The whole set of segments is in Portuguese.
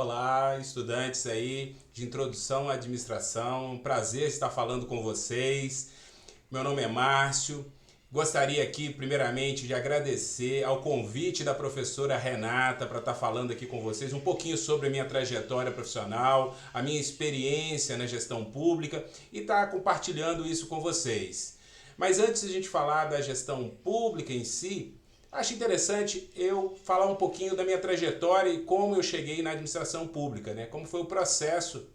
Olá, estudantes aí de introdução à administração. Prazer estar falando com vocês. Meu nome é Márcio. Gostaria aqui, primeiramente, de agradecer ao convite da professora Renata para estar falando aqui com vocês um pouquinho sobre a minha trajetória profissional, a minha experiência na gestão pública e estar compartilhando isso com vocês. Mas antes de a gente falar da gestão pública em si, acho interessante eu falar um pouquinho da minha trajetória e como eu cheguei na administração pública, né? Como foi o processo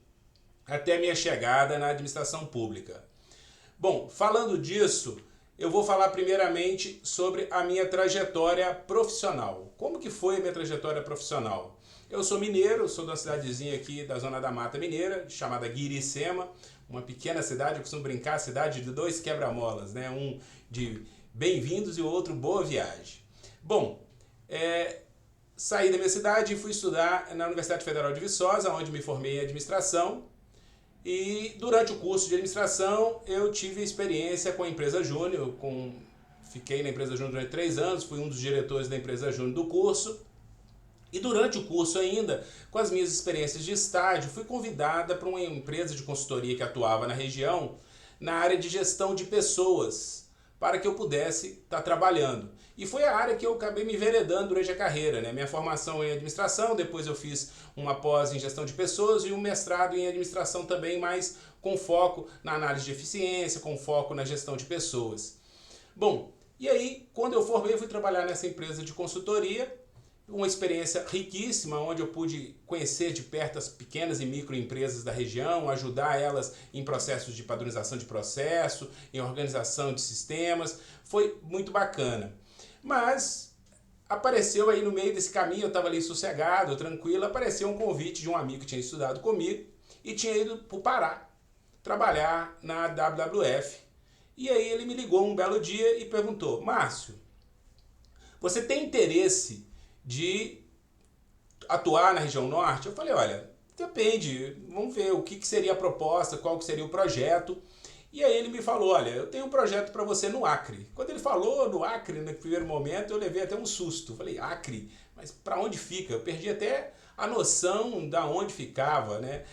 até a minha chegada na administração pública. Bom, falando disso, eu vou falar primeiramente sobre a minha trajetória profissional. Como que foi a minha trajetória profissional? Eu sou mineiro, sou de uma cidadezinha aqui da zona da Mata Mineira, chamada Guiricema, uma pequena cidade, eu costumo brincar, cidade de dois quebra-molas, né? Um de bem-vindos e o outro boa viagem. Bom, saí da minha cidade e fui estudar na Universidade Federal de Viçosa, onde me formei em administração. E durante o curso de administração eu tive experiência com a empresa Júnior, fiquei na empresa Júnior durante 3 anos, fui um dos diretores da empresa Júnior do curso. E durante o curso ainda, com as minhas experiências de estágio, fui convidada para uma empresa de consultoria que atuava na região, na área de gestão de pessoas, para que eu pudesse estar trabalhando. E foi a área que eu acabei me enveredando durante a carreira, né? Minha formação em administração, depois eu fiz uma pós em gestão de pessoas e um mestrado em administração também, mas com foco na análise de eficiência, com foco na gestão de pessoas. Bom, e aí, quando eu formei, eu fui trabalhar nessa empresa de consultoria, uma experiência riquíssima, onde eu pude conhecer de perto as pequenas e microempresas da região, ajudar elas em processos de padronização de processo, em organização de sistemas, foi muito bacana. Mas apareceu aí no meio desse caminho, eu estava ali sossegado, tranquilo, apareceu um convite de um amigo que tinha estudado comigo e tinha ido para o Pará trabalhar na WWF. E aí ele me ligou um belo dia e perguntou: Márcio, você tem interesse de atuar na região norte? Eu falei: olha, depende, vamos ver o que seria a proposta, qual que seria o projeto. E aí ele me falou: olha, eu tenho um projeto para você no Acre. Quando ele falou no Acre, no primeiro momento, eu levei até um susto. Falei: Acre? Mas para onde fica? Eu perdi até a noção da onde ficava, né?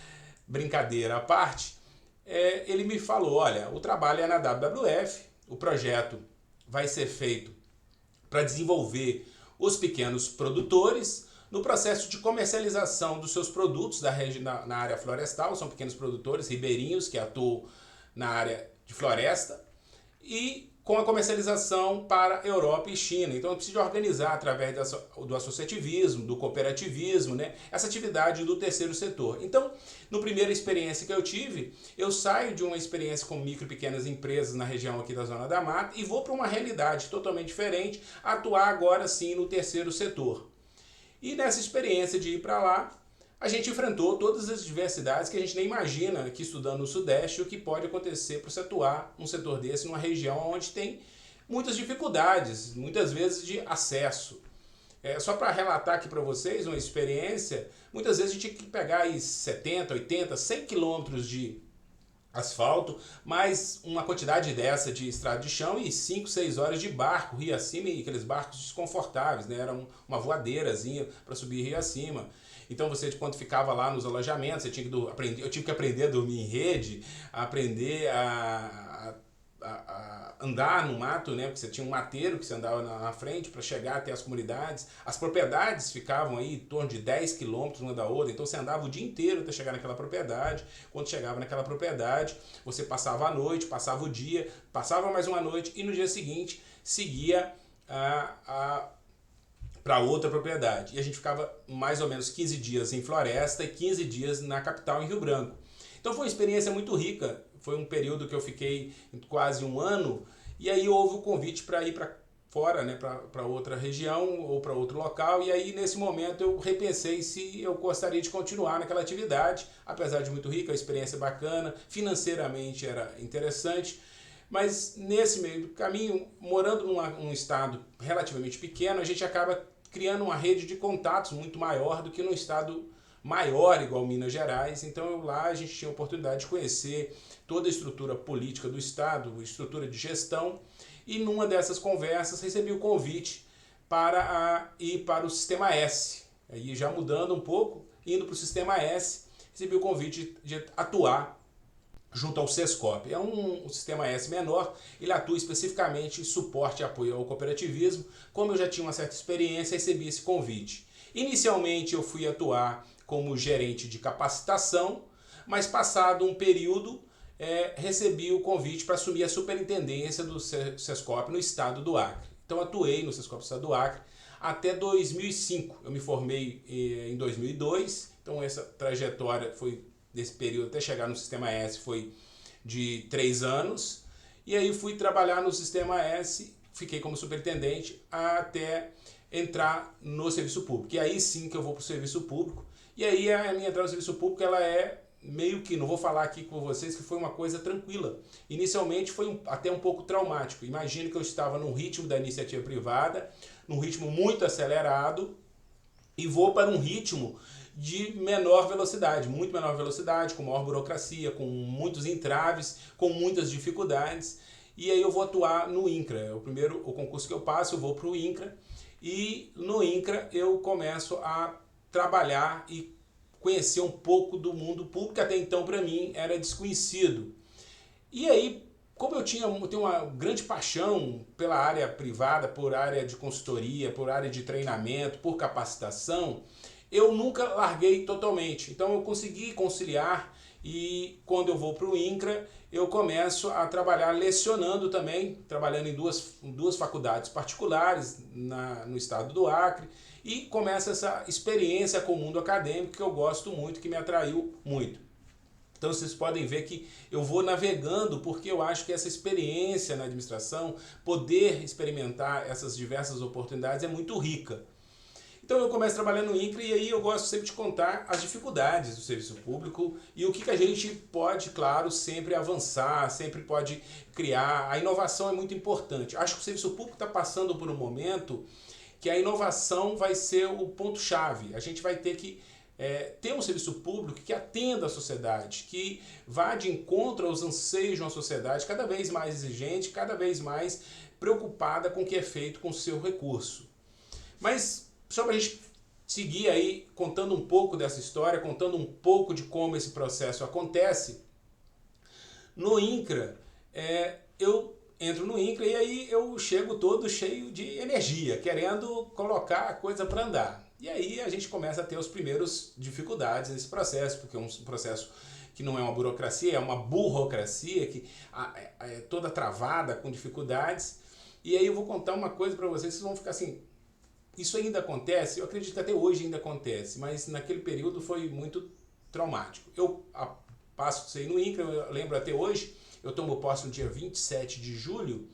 Brincadeira à parte. Ele me falou: olha, o trabalho é na WWF, o projeto vai ser feito para desenvolver os pequenos produtores no processo de comercialização dos seus produtos na área florestal. São pequenos produtores ribeirinhos que atuam na área de floresta e com a comercialização para Europa e China. Então eu preciso organizar através do associativismo, do cooperativismo, né, essa atividade do terceiro setor. Então, na primeira experiência que eu tive, eu saio de uma experiência com micro e pequenas empresas na região aqui da Zona da Mata e vou para uma realidade totalmente diferente, atuar agora sim no terceiro setor. E nessa experiência de ir para lá, a gente enfrentou todas as diversidades que a gente nem imagina aqui estudando no Sudeste, o que pode acontecer para você atuar num setor desse, numa região onde tem muitas dificuldades, muitas vezes de acesso. Só para relatar aqui para vocês uma experiência, muitas vezes a gente tinha que pegar aí 70, 80, 100 quilômetros de asfalto, mais uma quantidade dessa de estrada de chão e 5, 6 horas de barco, rio acima, e aqueles barcos desconfortáveis, né? Era uma voadeirazinha para subir rio acima. Então você, quando ficava lá nos alojamentos, você tinha que aprender, eu tive que aprender a dormir em rede, a aprender a andar no mato, né? Porque você tinha um mateiro que você andava na frente para chegar até as comunidades. As propriedades ficavam aí em torno de 10 quilômetros uma da outra, então você andava o dia inteiro até chegar naquela propriedade. Quando chegava naquela propriedade, você passava a noite, passava o dia, passava mais uma noite e no dia seguinte seguia para outra propriedade. E a gente ficava mais ou menos 15 dias em Floresta e 15 dias na capital, em Rio Branco. Então foi uma experiência muito rica, foi um período que eu fiquei quase um ano, e aí houve o convite para ir para fora, né, para outra região ou para outro local, e aí nesse momento eu repensei se eu gostaria de continuar naquela atividade, apesar de muito rica, a experiência bacana, financeiramente era interessante, mas nesse meio do caminho, morando num estado relativamente pequeno, a gente acaba criando uma rede de contatos muito maior do que num estado maior, igual Minas Gerais. Então lá a gente tinha a oportunidade de conhecer toda a estrutura política do estado, estrutura de gestão, e numa dessas conversas recebi o convite para ir para o Sistema S. Aí já mudando um pouco, indo para o Sistema S, recebi o convite de atuar junto ao Sescop. É um Sistema S menor, ele atua especificamente em suporte e apoio ao cooperativismo. Como eu já tinha uma certa experiência, recebi esse convite. Inicialmente eu fui atuar como gerente de capacitação, mas passado um período recebi o convite para assumir a superintendência do Sescop no estado do Acre. Então atuei no Sescop do estado do Acre até 2005. Eu me formei em 2002, então essa trajetória foi desse período até chegar no Sistema S foi de 3 anos. E aí fui trabalhar no Sistema S, fiquei como superintendente até entrar no serviço público. E aí sim que eu vou para o serviço público. E aí a minha entrada no serviço público ela é meio que, não vou falar aqui com vocês que foi uma coisa tranquila. Inicialmente foi até um pouco traumático. Imagino que eu estava no ritmo da iniciativa privada, num ritmo muito acelerado, e vou para um ritmo de menor velocidade, muito menor velocidade, com maior burocracia, com muitos entraves, com muitas dificuldades. E aí eu vou atuar no INCRA. O concurso que eu passo, eu vou para o INCRA, e no INCRA eu começo a trabalhar e conhecer um pouco do mundo público, que até então para mim era desconhecido. E aí, como eu tenho uma grande paixão pela área privada, por área de consultoria, por área de treinamento, por capacitação, eu nunca larguei totalmente. Então eu consegui conciliar, e quando eu vou para o INCRA, eu começo a trabalhar lecionando também, trabalhando em duas faculdades particulares no estado do Acre, e começa essa experiência com o mundo acadêmico que eu gosto muito, que me atraiu muito. Então vocês podem ver que eu vou navegando porque eu acho que essa experiência na administração, poder experimentar essas diversas oportunidades é muito rica. Então eu começo trabalhando no INCRA e aí eu gosto sempre de contar as dificuldades do serviço público e o que a gente pode, claro, sempre avançar, sempre pode criar. A inovação é muito importante. Acho que o serviço público está passando por um momento que a inovação vai ser o ponto-chave. A gente vai ter que ter um serviço público que atenda a sociedade, que vá de encontro aos anseios de uma sociedade cada vez mais exigente, cada vez mais preocupada com o que é feito com o seu recurso. Mas só para a gente seguir aí contando um pouco dessa história, contando um pouco de como esse processo acontece, no INCRA, eu entro no INCRA e aí eu chego todo cheio de energia, querendo colocar a coisa para andar. E aí a gente começa a ter as primeiras dificuldades nesse processo, porque é um processo que não é uma burocracia, é uma burocracia, que é toda travada, com dificuldades. E aí eu vou contar uma coisa para vocês, vocês vão ficar assim, isso ainda acontece? Eu acredito que até hoje ainda acontece, mas naquele período foi muito traumático. Eu passo isso aí no INCRA, eu lembro até hoje, eu tomo posse no dia 27 de julho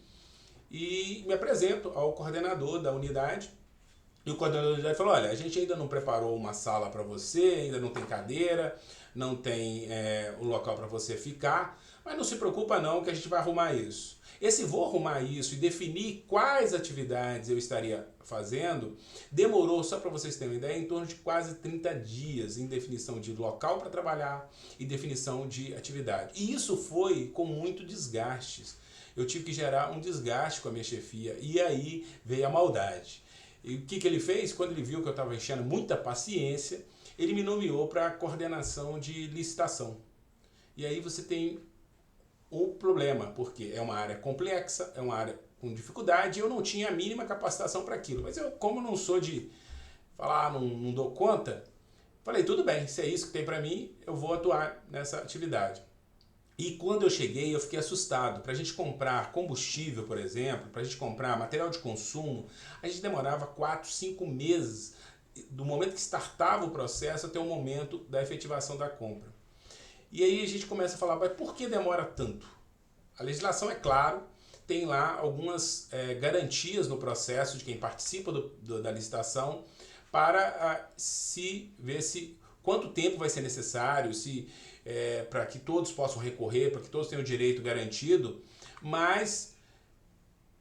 e me apresento ao coordenador da unidade. E o coordenador da unidade falou, olha, a gente ainda não preparou uma sala para você, ainda não tem cadeira, não tem o local para você ficar, mas não se preocupa não que a gente vai arrumar isso. Esse vou arrumar isso e definir quais atividades eu estaria fazendo, demorou, só para vocês terem uma ideia, em torno de quase 30 dias em definição de local para trabalhar e definição de atividade. E isso foi com muito desgaste. Eu tive que gerar um desgaste com a minha chefia e aí veio a maldade. E o que ele fez? Quando ele viu que eu estava enchendo muita paciência, ele me nomeou para a coordenação de licitação. E aí você tem o problema, porque é uma área complexa, é uma área com dificuldade, e eu não tinha a mínima capacitação para aquilo. Mas eu, como não sou de falar, não dou conta, falei, tudo bem, se é isso que tem para mim, eu vou atuar nessa atividade. E quando eu cheguei, eu fiquei assustado. Para a gente comprar combustível, por exemplo, para a gente comprar material de consumo, a gente demorava 4, 5 meses do momento que startava o processo até o momento da efetivação da compra. E aí a gente começa a falar, mas por que demora tanto? A legislação, é claro, tem lá algumas garantias no processo de quem participa da licitação para se ver quanto tempo vai ser necessário, para que todos possam recorrer, para que todos tenham o direito garantido, mas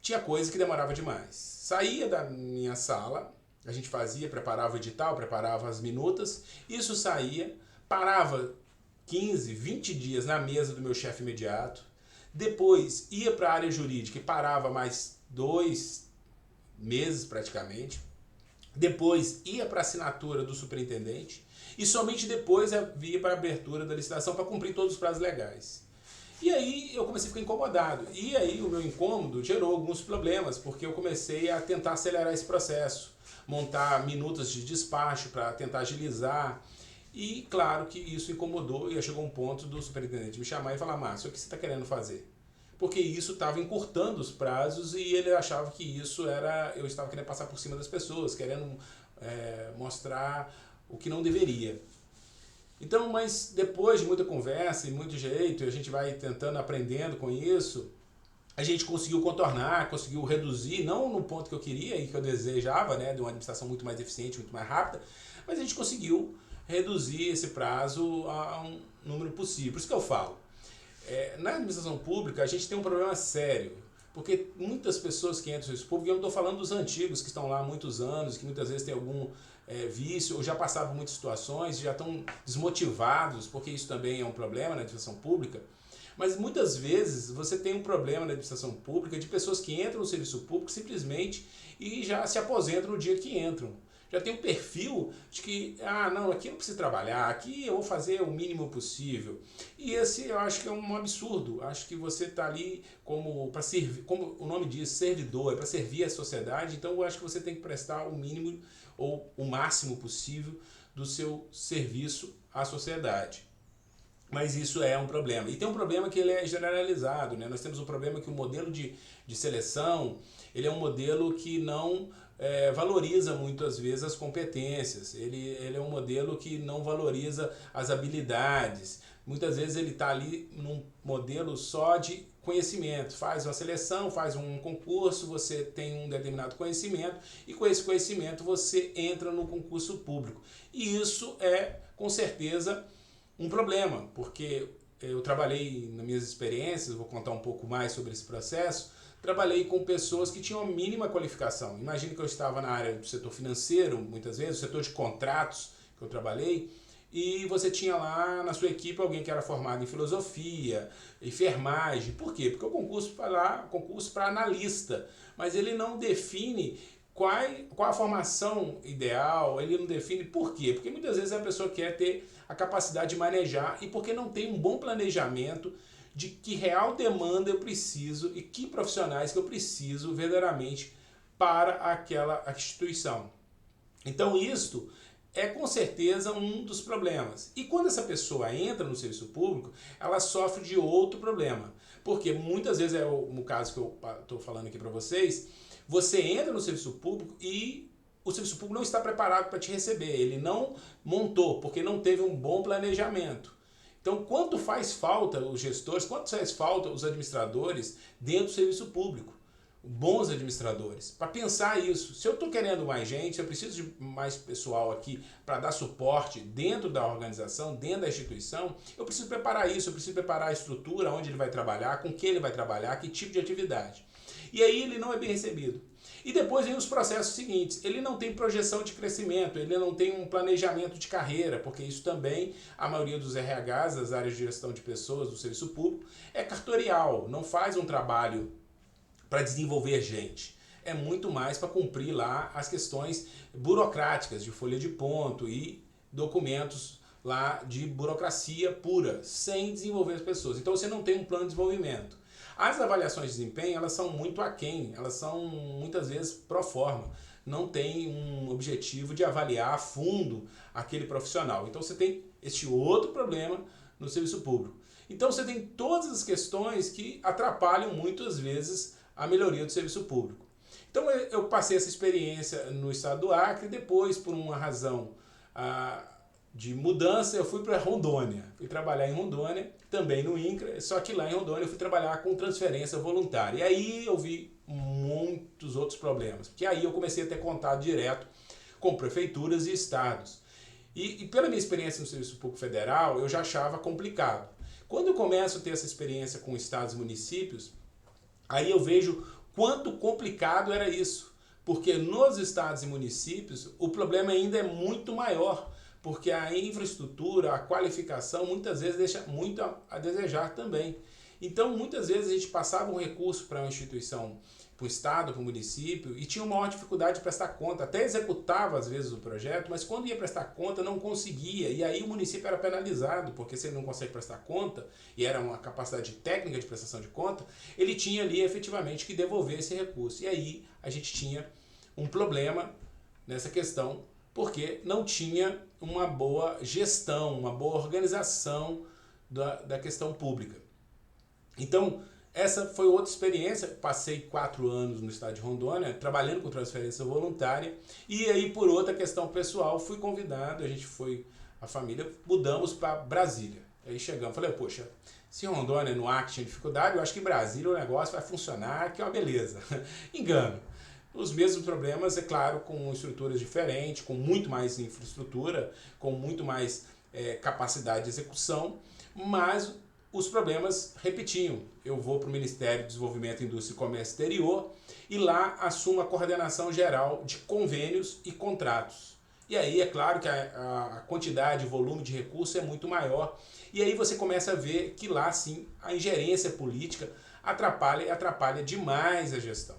tinha coisa que demorava demais. Saía da minha sala, a gente preparava o edital, preparava as minutas, isso saía, parava 15, 20 dias na mesa do meu chefe imediato, depois ia para a área jurídica e parava mais 2 meses praticamente, depois ia para a assinatura do superintendente e somente depois via para a abertura da licitação para cumprir todos os prazos legais. E aí eu comecei a ficar incomodado. E aí o meu incômodo gerou alguns problemas, porque eu comecei a tentar acelerar esse processo, montar minutas de despacho para tentar agilizar. E claro que isso incomodou e chegou um ponto do superintendente me chamar e falar: Márcio, o que você está querendo fazer? Porque isso estava encurtando os prazos e ele achava que isso era... eu estava querendo passar por cima das pessoas, querendo mostrar o que não deveria. Então, mas depois de muita conversa e muito jeito, e a gente vai tentando, aprendendo com isso, a gente conseguiu contornar, conseguiu reduzir, não no ponto que eu queria e que eu desejava, né, de uma administração muito mais eficiente, muito mais rápida, mas a gente conseguiu reduzir esse prazo a um número possível. Por isso que eu falo, na administração pública a gente tem um problema sério, porque muitas pessoas que entram no serviço público, eu não estou falando dos antigos que estão lá há muitos anos, que muitas vezes tem algum vício, ou já passaram por muitas situações, já estão desmotivados, porque isso também é um problema na administração pública. Mas muitas vezes você tem um problema na administração pública de pessoas que entram no serviço público simplesmente e já se aposentam no dia que entram. Já tem um perfil de que, não, aqui eu não preciso trabalhar, aqui eu vou fazer o mínimo possível. E esse eu acho que é um absurdo. Acho que você está ali como para servir, como o nome diz, servidor, é para servir a sociedade. Então eu acho que você tem que prestar o mínimo ou o máximo possível do seu serviço à sociedade. Mas isso é um problema. E tem um problema que ele é generalizado, né? Nós temos um problema que o modelo de seleção, ele é um modelo que não valoriza muitas vezes as competências. Ele é um modelo que não valoriza as habilidades. Muitas vezes ele está ali num modelo só de conhecimento. Faz uma seleção, faz um concurso, você tem um determinado conhecimento e com esse conhecimento você entra no concurso público. E isso é, com certeza, um problema, porque eu trabalhei nas minhas experiências, vou contar um pouco mais sobre esse processo, trabalhei com pessoas que tinham a mínima qualificação. Imagine que eu estava na área do setor financeiro, muitas vezes, o setor de contratos que eu trabalhei, e você tinha lá na sua equipe alguém que era formado em filosofia, enfermagem. Por quê? Porque o concurso foi lá, concurso para analista, mas ele não define qual a formação ideal, ele não define por quê? Porque muitas vezes a pessoa quer ter a capacidade de manejar e porque não tem um bom planejamento de que real demanda eu preciso e que profissionais que eu preciso verdadeiramente para aquela instituição. Então isto é com certeza um dos problemas. E quando essa pessoa entra no serviço público, ela sofre de outro problema. Porque muitas vezes, no caso que eu estou falando aqui para vocês, você entra no serviço público e o serviço público não está preparado para te receber. Ele não montou, porque não teve um bom planejamento. Então, quanto faz falta os gestores, quanto faz falta os administradores dentro do serviço público? Bons administradores, para pensar isso. Se eu estou querendo mais gente, se eu preciso de mais pessoal aqui para dar suporte dentro da organização, dentro da instituição, eu preciso preparar isso, eu preciso preparar a estrutura, onde ele vai trabalhar, com quem ele vai trabalhar, que tipo de atividade. E aí ele não é bem recebido. E depois vem os processos seguintes, ele não tem projeção de crescimento, ele não tem um planejamento de carreira, porque isso também, a maioria dos RHs, das áreas de gestão de pessoas, do serviço público, é cartorial, não faz um trabalho para desenvolver gente. É muito mais para cumprir lá as questões burocráticas de folha de ponto e documentos lá de burocracia pura, sem desenvolver as pessoas. Então você não tem um plano de desenvolvimento. As avaliações de desempenho, elas são muito aquém, elas são muitas vezes pro forma, não tem um objetivo de avaliar a fundo aquele profissional. Então você tem este outro problema no serviço público. Então você tem todas as questões que atrapalham muitas vezes a melhoria do serviço público. Então eu passei essa experiência no estado do Acre e depois, por uma razão de mudança, eu fui para Rondônia. Fui trabalhar em Rondônia, também no INCRA, só que lá em Rondônia eu fui trabalhar com transferência voluntária. E aí eu vi muitos outros problemas, porque aí eu comecei a ter contato direto com prefeituras e estados. E pela minha experiência no Serviço Público Federal, eu já achava complicado. Quando eu começo a ter essa experiência com estados e municípios, aí eu vejo quanto complicado era isso. Porque nos estados e municípios, o problema ainda é muito maior. Porque a infraestrutura, a qualificação, muitas vezes deixa muito a desejar também. Então, muitas vezes a gente passava um recurso para uma instituição para o estado, para o município, e tinha uma maior dificuldade de prestar conta. Até executava às vezes o projeto, mas quando ia prestar conta não conseguia, e aí o município era penalizado, porque se ele não consegue prestar conta, e era uma capacidade técnica de prestação de conta, ele tinha ali efetivamente que devolver esse recurso. E aí a gente tinha um problema nessa questão, porque não tinha uma boa gestão, uma boa organização da questão pública. Então, essa foi outra experiência. Passei 4 anos no estado de Rondônia, trabalhando com transferência voluntária, e aí por outra questão pessoal, fui convidado, a família, mudamos para Brasília. Aí chegamos, falei, poxa, se Rondônia no Acre tinha dificuldade, eu acho que em Brasília o negócio vai funcionar, que é uma beleza. Engano. Os mesmos problemas, é claro, com estruturas diferentes, com muito mais infraestrutura, com muito mais capacidade de execução, mas os problemas repetiam. Eu vou para o Ministério do Desenvolvimento, Indústria e Comércio Exterior e lá assumo a coordenação geral de convênios e contratos. E aí é claro que a quantidade, o volume de recursos é muito maior. E aí você começa a ver que lá sim a ingerência política atrapalha demais a gestão.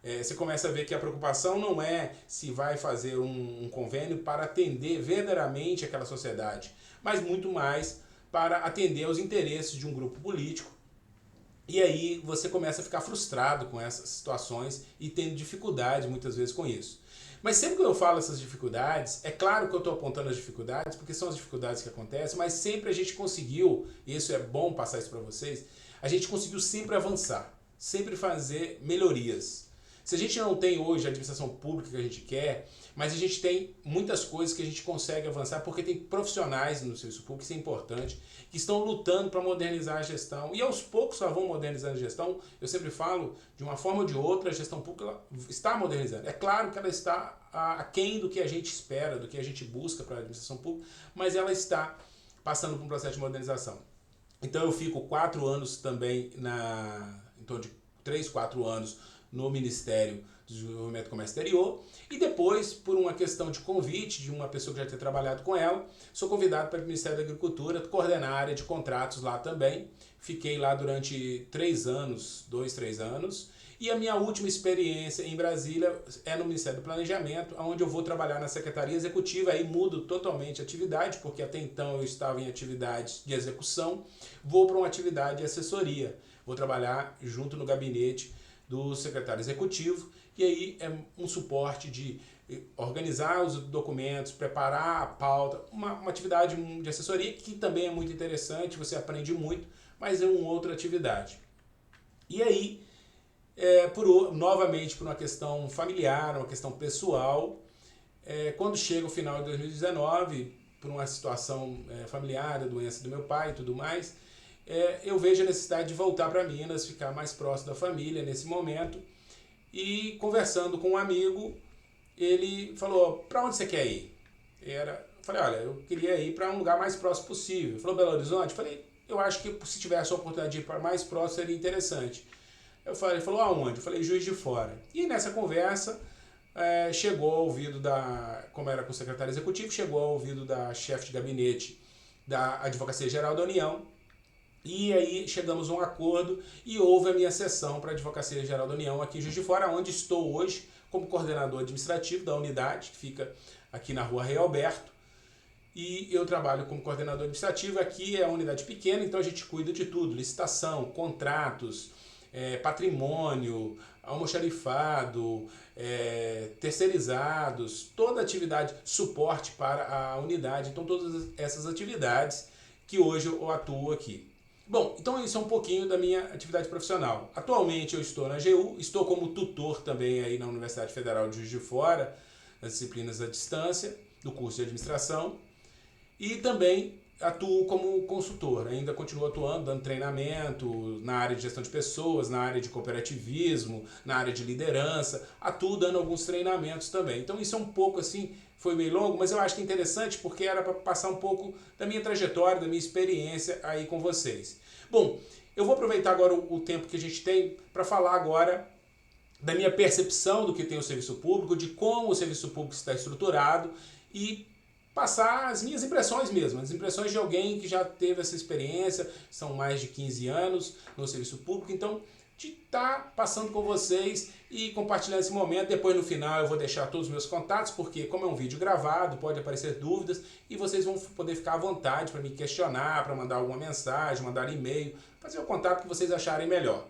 Você começa a ver que a preocupação não é se vai fazer um convênio para atender verdadeiramente aquela sociedade, mas muito mais para atender aos interesses de um grupo político. E aí você começa a ficar frustrado com essas situações e tendo dificuldade muitas vezes com isso. Mas sempre que eu falo essas dificuldades, é claro que eu estou apontando as dificuldades, porque são as dificuldades que acontecem, mas sempre a gente conseguiu, e isso é bom passar isso para vocês, a gente conseguiu sempre avançar, sempre fazer melhorias. Se a gente não tem hoje a administração pública que a gente quer, mas a gente tem muitas coisas que a gente consegue avançar porque tem profissionais no serviço público, isso é importante, que estão lutando para modernizar a gestão e aos poucos só vão modernizando a gestão. Eu sempre falo, de uma forma ou de outra, a gestão pública está modernizando. É claro que ela está aquém do que a gente espera, do que a gente busca para a administração pública, mas ela está passando por um processo de modernização. Então eu fico 4 anos também, em torno de 3, 4 anos, no Ministério do Desenvolvimento e Comércio Exterior e depois, por uma questão de convite de uma pessoa que já tinha trabalhado com ela, sou convidado para o Ministério da Agricultura, coordenar a área de contratos lá também. Fiquei lá durante 3 anos, 2, 3 anos, e a minha última experiência em Brasília é no Ministério do Planejamento, onde eu vou trabalhar na Secretaria Executiva, aí mudo totalmente a atividade, porque até então eu estava em atividades de execução, vou para uma atividade de assessoria, vou trabalhar junto no gabinete do secretário executivo, e aí é um suporte de organizar os documentos, preparar a pauta, uma atividade de assessoria que também é muito interessante, você aprende muito, mas é uma outra atividade. E aí, novamente por uma questão familiar, uma questão pessoal, quando chega o final de 2019, por uma situação familiar, a doença do meu pai e tudo mais, eu vejo a necessidade de voltar para Minas, ficar mais próximo da família nesse momento. E conversando com um amigo, ele falou, para onde você quer ir? Eu falei, olha, eu queria ir para um lugar mais próximo possível. Ele falou, Belo Horizonte? Eu falei, eu acho que se tivesse a oportunidade de ir para mais próximo seria interessante. Ele falou, aonde? Eu falei, Juiz de Fora. E nessa conversa, chegou ao ouvido como era com o secretário executivo, chegou ao ouvido da chefe de gabinete da Advocacia Geral da União. E aí chegamos a um acordo e houve a minha sessão para a Advocacia Geral da União aqui em Juiz de Fora, onde estou hoje como coordenador administrativo da unidade, que fica aqui na rua Rei Alberto. E eu trabalho como coordenador administrativo. Aqui é uma unidade pequena, então a gente cuida de tudo, licitação, contratos, patrimônio, almoxarifado, terceirizados, toda atividade, suporte para a unidade. Então todas essas atividades que hoje eu atuo aqui. Bom, então isso é um pouquinho da minha atividade profissional. Atualmente eu estou na AGU, estou como tutor também aí na Universidade Federal de Juiz de Fora, nas disciplinas à distância, do curso de administração, e também atuo como consultor, ainda continuo atuando, dando treinamento na área de gestão de pessoas, na área de cooperativismo, na área de liderança, atuo dando alguns treinamentos também. Então isso é um pouco assim, foi meio longo, mas eu acho que é interessante porque era para passar um pouco da minha trajetória, da minha experiência aí com vocês. Bom, eu vou aproveitar agora o tempo que a gente tem para falar agora da minha percepção do que tem o serviço público, de como o serviço público está estruturado e passar as minhas impressões mesmo, as impressões de alguém que já teve essa experiência, são mais de 15 anos no serviço público, então de estar passando com vocês e compartilhando esse momento. Depois no final eu vou deixar todos os meus contatos, porque como é um vídeo gravado, pode aparecer dúvidas e vocês vão poder ficar à vontade para me questionar, para mandar alguma mensagem, mandar e-mail, fazer o contato que vocês acharem melhor.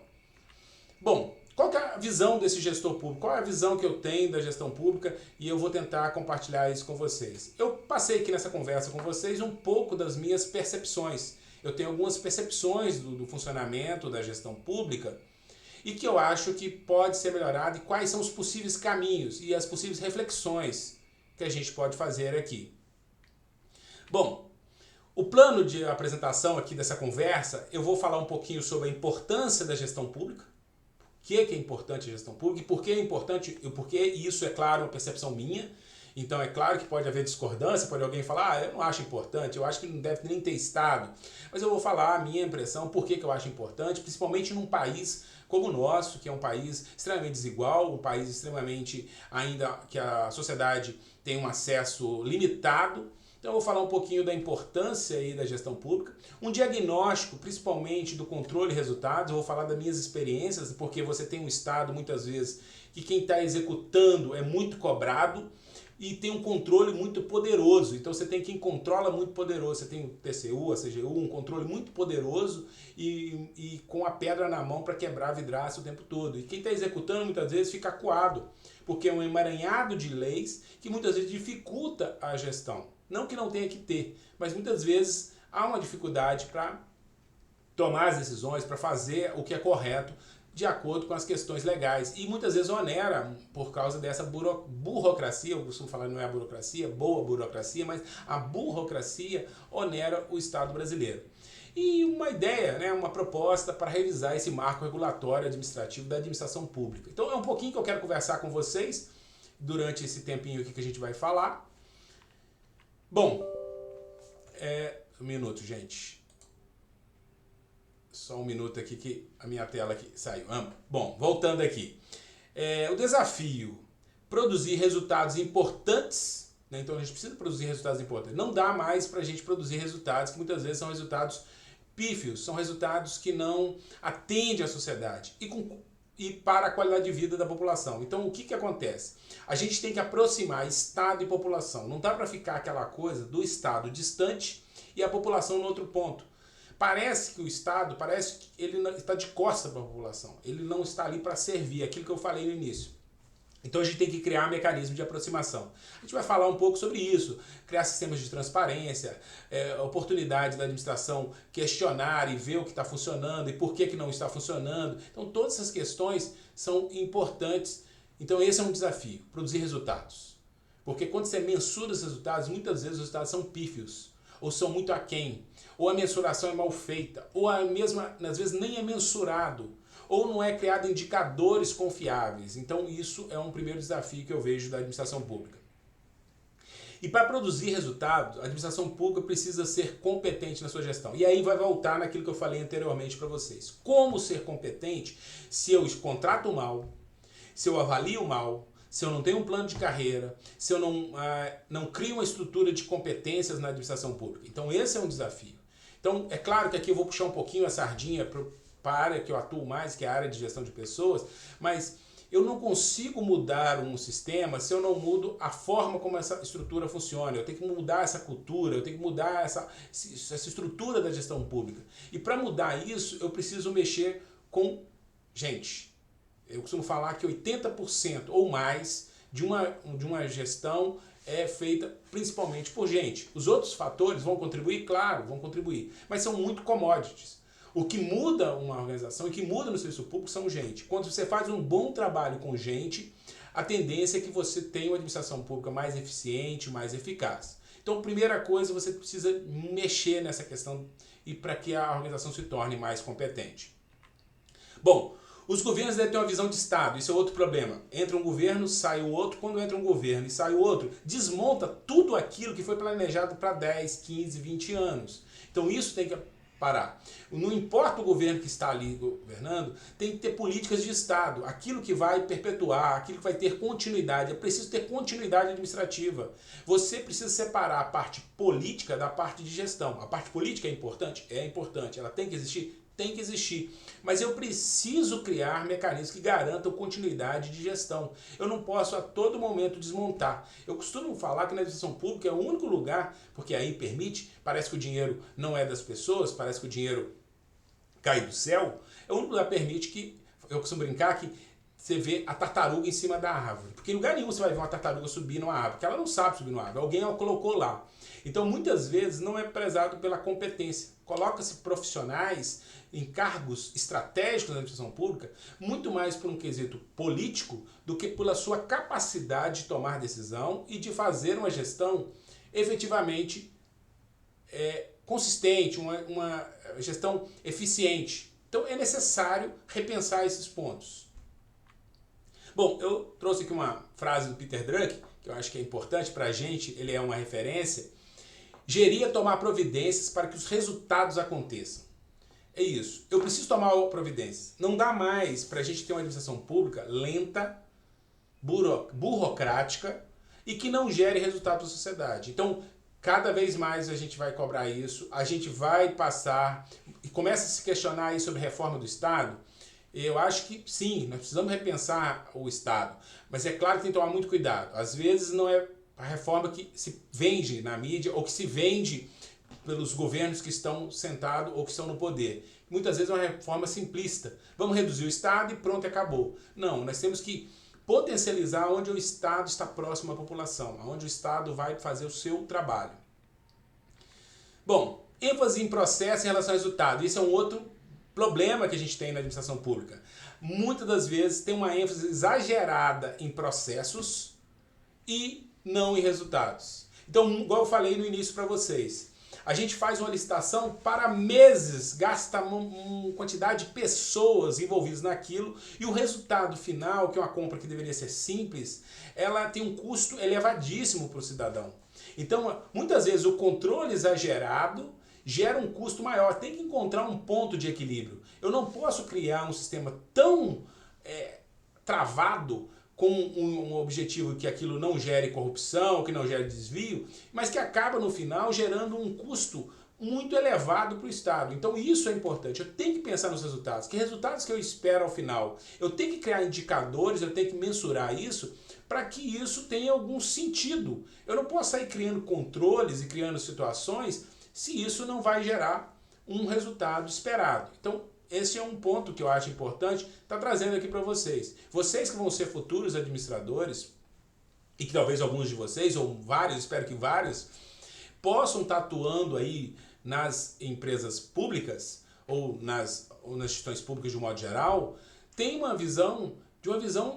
Bom, qual que é a visão desse gestor público? Qual é a visão que eu tenho da gestão pública? E eu vou tentar compartilhar isso com vocês. Eu passei aqui nessa conversa com vocês um pouco das minhas percepções. Eu tenho algumas percepções do funcionamento da gestão pública e que eu acho que pode ser melhorado e quais são os possíveis caminhos e as possíveis reflexões que a gente pode fazer aqui. Bom, o plano de apresentação aqui dessa conversa, eu vou falar um pouquinho sobre a importância da gestão pública, o que é importante a gestão pública e por que é importante, e por que isso é, claro, uma percepção minha. Então é claro que pode haver discordância, pode alguém falar, eu não acho importante, eu acho que não deve nem ter Estado. Mas eu vou falar a minha impressão, por que eu acho importante, principalmente num país como o nosso, que é um país extremamente desigual, um país extremamente ainda que a sociedade tem um acesso limitado. Então eu vou falar um pouquinho da importância aí da gestão pública, um diagnóstico principalmente do controle de resultados, eu vou falar das minhas experiências, porque você tem um Estado muitas vezes que quem está executando é muito cobrado e tem um controle muito poderoso. Então você tem quem controla muito poderoso, você tem o TCU, a CGU, um controle muito poderoso e com a pedra na mão para quebrar a vidraça o tempo todo. E quem está executando muitas vezes fica acuado, porque é um emaranhado de leis que muitas vezes dificulta a gestão. Não que não tenha que ter, mas muitas vezes há uma dificuldade para tomar as decisões, para fazer o que é correto de acordo com as questões legais. E muitas vezes onera por causa dessa burocracia, eu costumo falar não é a burocracia, boa burocracia, mas a burocracia onera o Estado brasileiro. E uma ideia, né, uma proposta para revisar esse marco regulatório administrativo da administração pública. Então é um pouquinho que eu quero conversar com vocês durante esse tempinho aqui que a gente vai falar. Bom, um minuto, gente. Só um minuto aqui que a minha tela aqui saiu. Bom, voltando aqui. O desafio, produzir resultados importantes, né? Então a gente precisa produzir resultados importantes. Não dá mais para a gente produzir resultados que muitas vezes são resultados pífios, são resultados que não atendem à sociedade e para a qualidade de vida da população. Então o que acontece? A gente tem que aproximar Estado e população. Não dá para ficar aquela coisa do Estado distante e a população no outro ponto. Parece que o Estado, parece que ele está de costas para a população. Ele não está ali para servir, aquilo que eu falei no início. Então a gente tem que criar um mecanismo de aproximação. A gente vai falar um pouco sobre isso, criar sistemas de transparência, oportunidade da administração questionar e ver o que está funcionando e por que não está funcionando. Então todas essas questões são importantes. Então esse é um desafio, produzir resultados. Porque quando você mensura os resultados, muitas vezes os resultados são pífios, ou são muito aquém, ou a mensuração é mal feita, ou a mesma, às vezes nem é mensurado, ou não é criado indicadores confiáveis. Então isso é um primeiro desafio que eu vejo da administração pública. E para produzir resultados, a administração pública precisa ser competente na sua gestão. E aí vai voltar naquilo que eu falei anteriormente para vocês. Como ser competente se eu contrato mal, se eu avalio mal, se eu não tenho um plano de carreira, se eu não crio uma estrutura de competências na administração pública. Então esse é um desafio. Então é claro que aqui eu vou puxar um pouquinho a sardinha para a área que eu atuo mais, que é a área de gestão de pessoas, mas eu não consigo mudar um sistema se eu não mudo a forma como essa estrutura funciona. Eu tenho que mudar essa cultura, eu tenho que mudar essa estrutura da gestão pública. E para mudar isso, eu preciso mexer com gente. Eu costumo falar que 80% ou mais de uma gestão é feita principalmente por gente. Os outros fatores vão contribuir? Claro, vão contribuir, mas são muito commodities. O que muda uma organização e que muda no serviço público são gente. Quando você faz um bom trabalho com gente, a tendência é que você tenha uma administração pública mais eficiente, mais eficaz. Então, primeira coisa, você precisa mexer nessa questão e para que a organização se torne mais competente. Bom, os governos devem ter uma visão de Estado, isso é outro problema. Entra um governo, sai o outro, quando entra um governo e sai o outro, desmonta tudo aquilo que foi planejado para 10, 15, 20 anos. Então isso tem que parar. Não importa o governo que está ali governando, tem que ter políticas de Estado, aquilo que vai perpetuar, aquilo que vai ter continuidade. É preciso ter continuidade administrativa. Você precisa separar a parte política da parte de gestão. A parte política é importante? É importante. Ela tem que existir? tem que existir. Mas eu preciso criar mecanismos que garantam continuidade de gestão. Eu não posso a todo momento desmontar. Eu costumo falar que na administração pública é o único lugar, porque aí permite, parece que o dinheiro não é das pessoas, parece que o dinheiro cai do céu, é o único lugar que permite que, eu costumo brincar que você vê a tartaruga em cima da árvore. Porque em lugar nenhum você vai ver uma tartaruga subir numa árvore, porque ela não sabe subir numa árvore, alguém a colocou lá. Então muitas vezes não é prezado pela competência. Coloca-se profissionais em cargos estratégicos na administração pública muito mais por um quesito político do que pela sua capacidade de tomar decisão e de fazer uma gestão efetivamente consistente, uma gestão eficiente. Então é necessário repensar esses pontos. Bom, eu trouxe aqui uma frase do Peter Drucker, que eu acho que é importante para a gente, ele é uma referência. Gerir é tomar providências para que os resultados aconteçam. É isso. Eu preciso tomar providências. Não dá mais para a gente ter uma administração pública lenta, burocrática e que não gere resultado para a sociedade. Então, cada vez mais a gente vai cobrar isso, a gente vai passar e começa a se questionar aí sobre reforma do Estado. Eu acho que sim, nós precisamos repensar o Estado, mas é claro que tem que tomar muito cuidado. Às vezes não é a reforma que se vende na mídia ou que se vende pelos governos que estão sentados ou que estão no poder. Muitas vezes é uma reforma simplista. Vamos reduzir o Estado e pronto, acabou. Não, nós temos que potencializar onde o Estado está próximo à população, onde o Estado vai fazer o seu trabalho. Bom, ênfase em processo em relação ao resultado. Isso é um outro problema que a gente tem na administração pública. Muitas das vezes tem uma ênfase exagerada em processos e não em resultados. Então, igual eu falei no início para vocês, a gente faz uma licitação para meses, gasta uma quantidade de pessoas envolvidas naquilo e o resultado final, que é uma compra que deveria ser simples, ela tem um custo elevadíssimo para o cidadão. Então, muitas vezes o controle exagerado gera um custo maior. Tem que encontrar um ponto de equilíbrio. Eu não posso criar um sistema tão travado com um objetivo que aquilo não gere corrupção, que não gere desvio, mas que acaba no final gerando um custo muito elevado para o Estado. Então isso é importante. Eu tenho que pensar nos resultados. Que resultados que eu espero ao final? Eu tenho que criar indicadores, eu tenho que mensurar isso para que isso tenha algum sentido. Eu não posso sair criando controles e criando situações se isso não vai gerar um resultado esperado. Então, esse é um ponto que eu acho importante estar trazendo aqui para vocês. Vocês que vão ser futuros administradores, e que talvez alguns de vocês, ou vários, espero que vários, possam estar atuando aí nas empresas públicas, ou nas instituições públicas de um modo geral, tem uma visão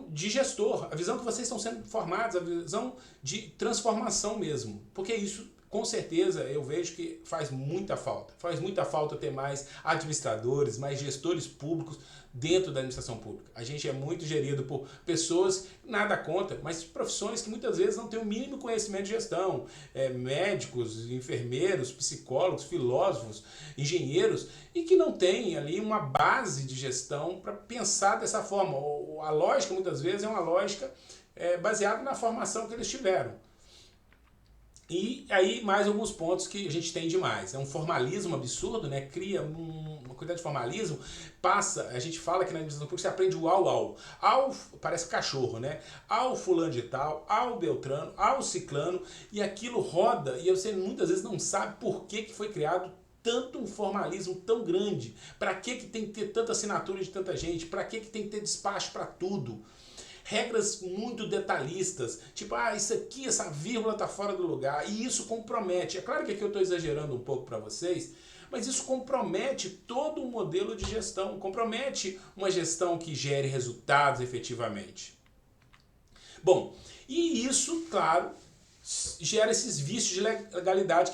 de gestor, a visão que vocês estão sendo formados, a visão de transformação mesmo. Porque isso, com certeza, eu vejo que faz muita falta. Faz muita falta ter mais administradores, mais gestores públicos dentro da administração pública. A gente é muito gerido por pessoas, nada contra, mas profissões que muitas vezes não têm o mínimo conhecimento de gestão. Médicos, enfermeiros, psicólogos, filósofos, engenheiros, e que não têm ali uma base de gestão para pensar dessa forma. A lógica, muitas vezes, é uma lógica baseada na formação que eles tiveram. E aí mais alguns pontos que a gente tem demais. É um formalismo absurdo, né? Cria uma quantidade de formalismo, a gente fala que na administração pública você aprende o ao parece cachorro, né? Ao fulano de tal, ao beltrano, ao ciclano, e aquilo roda e você muitas vezes não sabe por que foi criado tanto um formalismo tão grande. Para que tem que ter tanta assinatura de tanta gente? Para que tem que ter despacho para tudo? Regras muito detalhistas, tipo, isso aqui, essa vírgula está fora do lugar, e isso compromete. É claro que aqui eu estou exagerando um pouco para vocês, mas isso compromete todo o modelo de gestão, compromete uma gestão que gere resultados efetivamente. Bom, e isso, claro, gera esses vícios de legalidade.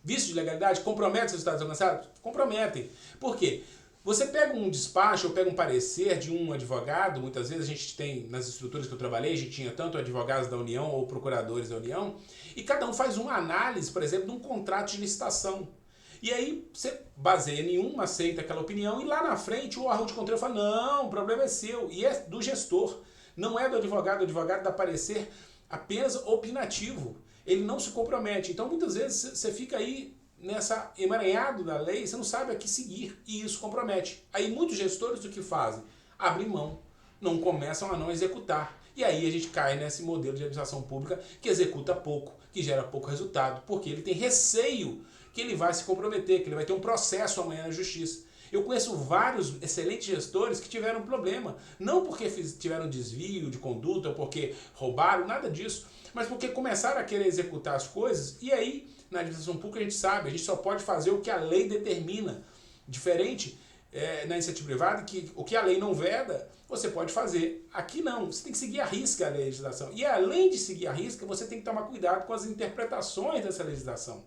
Vícios de legalidade comprometem os resultados alcançados? Comprometem. Por quê? Você pega um despacho ou pega um parecer de um advogado, muitas vezes a gente tem, nas estruturas que eu trabalhei, a gente tinha tanto advogados da União ou procuradores da União, e cada um faz uma análise, por exemplo, de um contrato de licitação. E aí você baseia em uma, aceita aquela opinião, e lá na frente o órgão de controle fala, não, o problema é seu, e é do gestor, não é do advogado, o advogado dá parecer apenas opinativo, ele não se compromete. Então muitas vezes você fica aí nessa emaranhado da lei, você não sabe a que seguir, e isso compromete. Aí muitos gestores o que fazem? Abrem mão, não começam a não executar. E aí a gente cai nesse modelo de administração pública que executa pouco, que gera pouco resultado, porque ele tem receio que ele vai se comprometer, que ele vai ter um processo amanhã na justiça. Eu conheço vários excelentes gestores que tiveram problema, não porque tiveram desvio de conduta ou porque roubaram, nada disso, mas porque começaram a querer executar as coisas e aí, na administração pública, a gente sabe, a gente só pode fazer o que a lei determina. Diferente na iniciativa privada, que o que a lei não veda, você pode fazer. Aqui não, você tem que seguir à risca a legislação. E além de seguir à risca, você tem que tomar cuidado com as interpretações dessa legislação.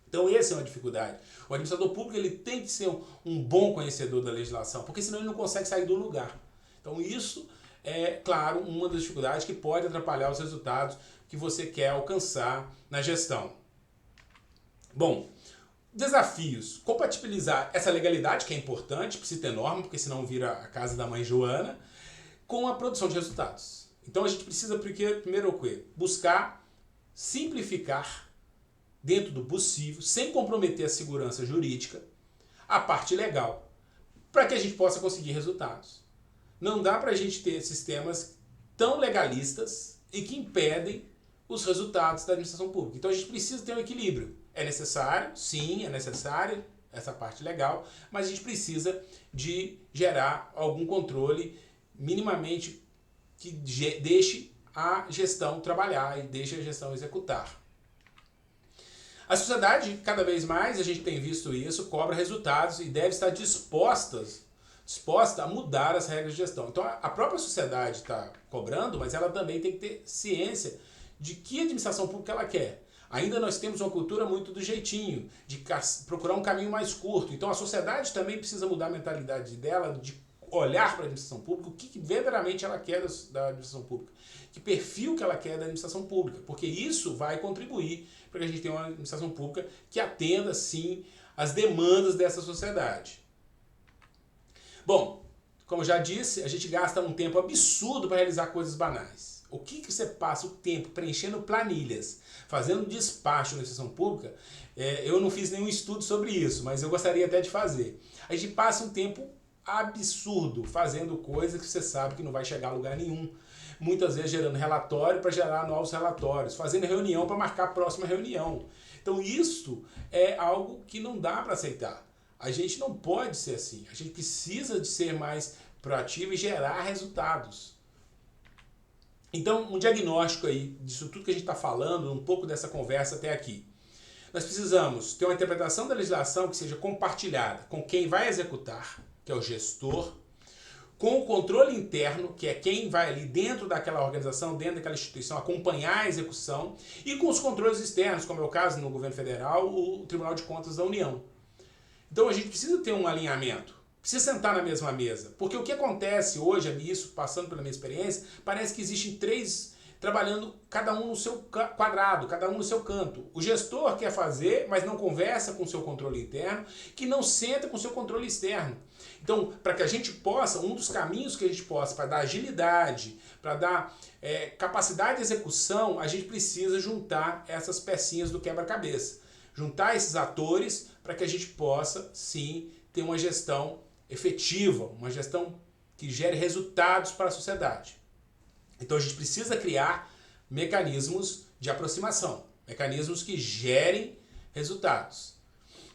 Então essa é uma dificuldade. O administrador público ele tem que ser um bom conhecedor da legislação, porque senão ele não consegue sair do lugar. Então isso é, claro, uma das dificuldades que pode atrapalhar os resultados que você quer alcançar na gestão. Bom, desafios. Compatibilizar essa legalidade, que é importante, precisa ter norma, porque senão vira a casa da mãe Joana, com a produção de resultados. Então a gente precisa, primeiro o quê? Buscar simplificar dentro do possível, sem comprometer a segurança jurídica, a parte legal, para que a gente possa conseguir resultados. Não dá para a gente ter sistemas tão legalistas e que impedem os resultados da administração pública. Então a gente precisa ter um equilíbrio. É necessário, sim, é necessário essa parte legal, mas a gente precisa de gerar algum controle minimamente que deixe a gestão trabalhar e deixe a gestão executar. A sociedade, cada vez mais, a gente tem visto isso, cobra resultados e deve estar disposta a mudar as regras de gestão. Então a própria sociedade está cobrando, mas ela também tem que ter ciência de que administração pública ela quer. Ainda nós temos uma cultura muito do jeitinho, de procurar um caminho mais curto. Então a sociedade também precisa mudar a mentalidade dela, de olhar para a administração pública, o que verdadeiramente ela quer da administração pública, que perfil que ela quer da administração pública, porque isso vai contribuir para que a gente tenha uma administração pública que atenda, sim, as demandas dessa sociedade. Bom, como já disse, a gente gasta um tempo absurdo para realizar coisas banais. O que você passa o tempo preenchendo planilhas, fazendo despacho na administração pública, eu não fiz nenhum estudo sobre isso, mas eu gostaria até de fazer. A gente passa um tempo absurdo fazendo coisas que você sabe que não vai chegar a lugar nenhum. Muitas vezes gerando relatório para gerar novos relatórios, fazendo reunião para marcar a próxima reunião. Então isso é algo que não dá para aceitar. A gente não pode ser assim. A gente precisa de ser mais proativo e gerar resultados. Então, um diagnóstico aí disso tudo que a gente está falando, um pouco dessa conversa até aqui. Nós precisamos ter uma interpretação da legislação que seja compartilhada com quem vai executar, que é o gestor, com o controle interno, que é quem vai ali dentro daquela organização, dentro daquela instituição, acompanhar a execução, e com os controles externos, como é o caso no governo federal, o Tribunal de Contas da União. Então a gente precisa ter um alinhamento, precisa sentar na mesma mesa, porque o que acontece hoje, isso passando pela minha experiência, parece que existem três trabalhando, cada um no seu quadrado, cada um no seu canto. O gestor quer fazer, mas não conversa com o seu controle interno, que não senta com o seu controle externo. Então, para que a gente possa, um dos caminhos que a gente possa, para dar agilidade, para dar capacidade de execução, a gente precisa juntar essas pecinhas do quebra-cabeça. Juntar esses atores para que a gente possa, sim, ter uma gestão efetiva, uma gestão que gere resultados para a sociedade. Então a gente precisa criar mecanismos de aproximação, mecanismos que gerem resultados.